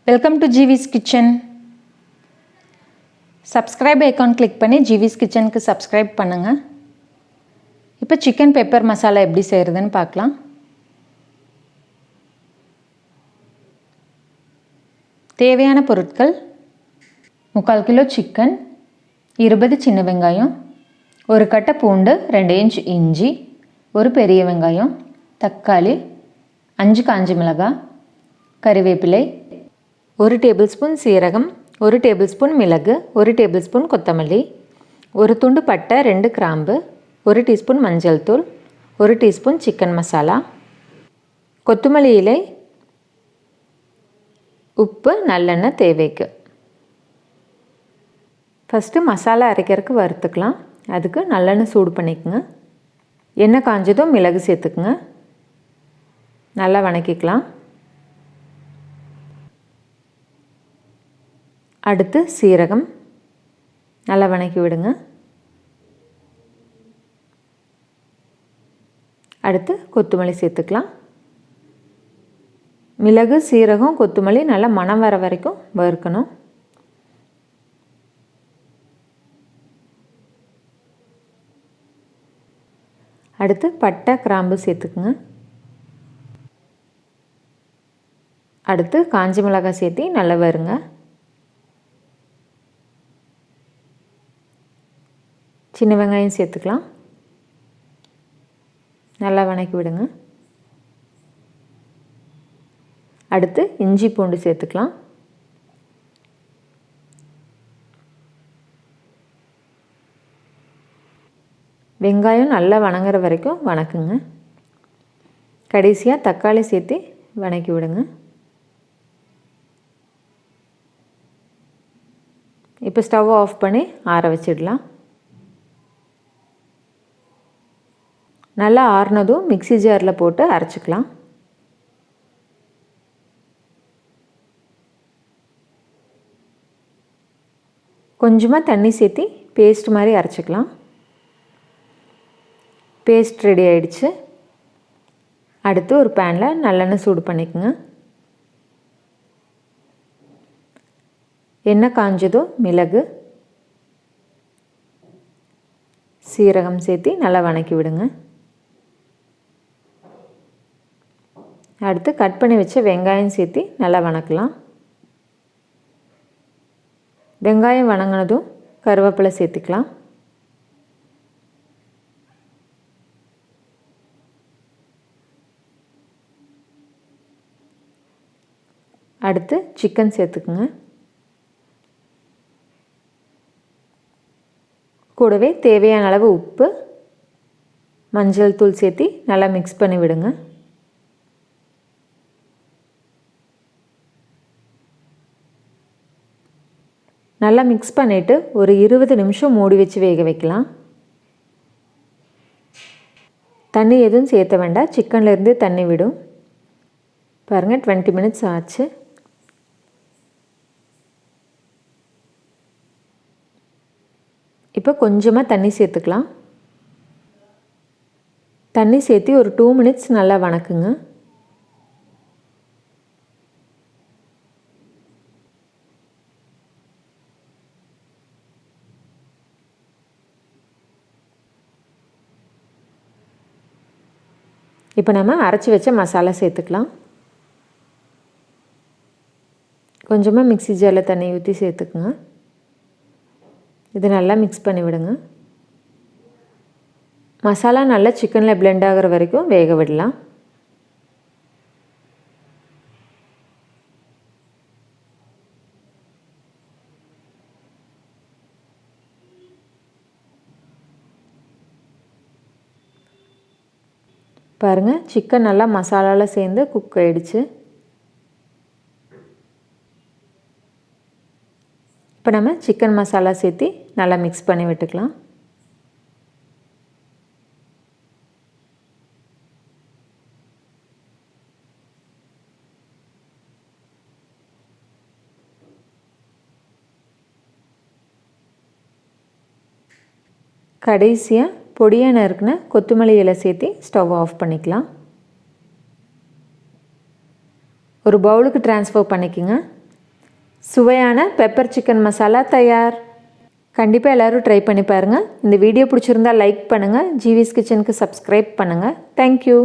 Welcome to GeeVee's kitchen. Subscribe icon click பண்ணி GeeVee's kitchen க்கு subscribe பண்ணுங்க. இப்போ chicken pepper மசாலா எப்படி செய்யறதுன்னு பார்க்கலாம். தேவையான பொருட்கள் 3/4 கிலோ chicken, 20 சின்ன வெங்காயம், ஒரு கட்ட பூண்டு, 2 இன்ச் இஞ்சி, ஒரு பெரிய வெங்காயம், தக்காளி, 5 காஞ்ச மிளகாய், கறிவேப்பிலை, 1 டேபிள்ஸ்பூன் சீரகம், 1 டேபிள்ஸ்பூன் மிளகு, 1 டேபிள்ஸ்பூன் கொத்தமல்லி, ஒரு துண்டு பட்டை, 2 கிராம்பு, 1 டீஸ்பூன் மஞ்சள் தூள், 1 டீஸ்பூன் சிக்கன் மசாலா, கொத்தமல்லி இலை, உப்பு, நல்லெண்ணெய் தேவைக்கு. ஃபஸ்ட்டு மசாலா அரைக்கிறதுக்கு வறுத்துக்கலாம். அதுக்கு நல்லெண்ணெய் சூடு பண்ணிக்கோங்க. எண்ணெய் காஞ்சதும் மிளகு சேர்த்துக்குங்க. நல்லா வணக்கிக்கலாம். அடுத்து சீரகம் நல்லா வணக்கி விடுங்க. அடுத்து கொத்தமல்லி சேர்த்துக்கலாம். மிளகு, சீரகம், கொத்தமல்லி நல்லா மணம் வர வரைக்கும் வறுக்கணும். அடுத்து பட்டை, கிராம்பு சேர்த்துக்குங்க. அடுத்து காஞ்ச மிளகாய் சேர்த்து நல்லா வறுங்க. சின்ன வெங்காயம் சேர்த்துக்கலாம். நல்லா வணக்கி விடுங்க. அடுத்து இஞ்சி பூண்டு சேர்த்துக்கலாம். வெங்காயம் நல்லா வணங்குற வரைக்கும் வணக்குங்க. கடைசியாக தக்காளி சேர்த்து வணக்கி விடுங்க. இப்போ ஸ்டவ் ஆஃப் பண்ணி ஆற வச்சிடலாம். நல்லா ஆறுனதும் மிக்ஸி ஜாரில் போட்டு அரைச்சிக்கலாம். கொஞ்சமாக தண்ணி சேர்த்து பேஸ்ட் மாதிரி அரைச்சிக்கலாம். பேஸ்ட் ரெடி ஆயிடுச்சு. அடுத்து ஒரு பேனில் நல்லெண்ணெய் சூடு பண்ணிக்கோங்க. எண்ணெய் காஞ்சதும் மிளகு, சீரகம் சேர்த்து நல்லா வணக்கி விடுங்க. அடுத்து கட் பண்ணி வச்ச வெங்காயம் சேர்த்து நல்லா வணக்கலாம். வெங்காயம் வணங்கினதும் கருவேப்பிலை சேர்த்துக்கலாம். அடுத்து சிக்கன் சேர்த்துக்குங்க. கூடவே தேவையான அளவு உப்பு, மஞ்சள் தூள் சேர்த்து நல்லா மிக்ஸ் பண்ணி விடுங்க. நல்லா மிக்ஸ் பண்ணிவிட்டு ஒரு 20 நிமிஷம் மூடி வச்சு வேக வைக்கலாம். தண்ணி எதுவும் சேர்த்த வேண்டாம். சிக்கன்லேருந்து தண்ணி விடும். பாருங்கள், 20 மினிட்ஸ் ஆச்சு. இப்போ கொஞ்சமாக தண்ணி சேர்த்துக்கலாம். தண்ணி சேர்த்து ஒரு 2 மினிட்ஸ் நல்லா வணக்குங்க. இப்போ நம்ம அரைச்சி வச்ச மசாலா சேர்த்துக்கலாம். கொஞ்சமாக மிக்ஸி ஜாரில் தண்ணி ஊற்றி சேர்த்துக்குங்க. இது நல்லா மிக்ஸ் பண்ணி விடுங்க. மசாலா நல்லா சிக்கனில் பிளெண்ட் ஆகிற வரைக்கும் வேக விடலாம். பாருங்கள், சிக்கன் நல்லா மசாலாவில் சேர்ந்து குக் ஆகிடுச்சு. இப்போ நம்ம சிக்கன் மசாலா சேர்த்து நல்லா மிக்ஸ் பண்ணி விட்டுக்கலாம். கடைசியாக பொடியாக நறுக்குன கொத்தமல்லி இலை சேர்த்து ஸ்டவ் ஆஃப் பண்ணிக்கலாம். ஒரு பவுலுக்கு ட்ரான்ஸ்ஃபர் பண்ணிக்கோங்க. சுவையான பெப்பர் சிக்கன் மசாலா தயார். கண்டிப்பாக எல்லோரும் ட்ரை பண்ணி பாருங்கள். இந்த வீடியோ பிடிச்சிருந்தால் லைக் பண்ணுங்கள். GeeVee's கிச்சனுக்கு சப்ஸ்கிரைப் பண்ணுங்கள். தேங்க்யூ.